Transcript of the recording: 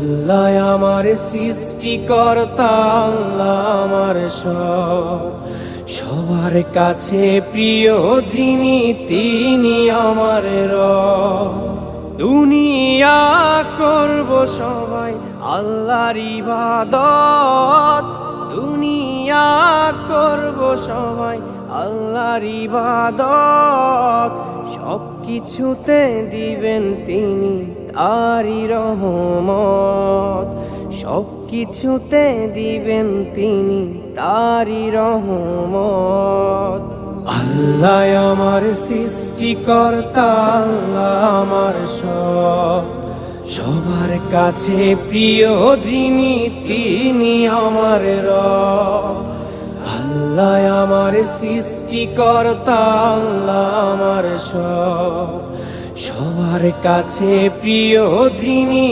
আল্লাহ আমার সৃষ্টিকর্তা, আল্লাহ আমার সবার কাছে প্রিয় যিনি, তিনি আমার রব। দুনিয়া করব সবাই আল্লাহর ইবাদত, দুনিয়া করব সবাই আল্লাহর ইবাদত। সব কিছুতে দিবেন তিনি তারি রহমত, সব কিছুতে দিবেন তিনি তারি রহমত। আল্লাহ আমার সৃষ্টিকর্তা, আল্লাহ আমার সবার কাছে প্রিয় যিনি, তিনি আমার রব। আল্লাহ আমার সৃষ্টিকর্তা, আল্লাহ আমার সবার কাছে প্রিয় যিনি।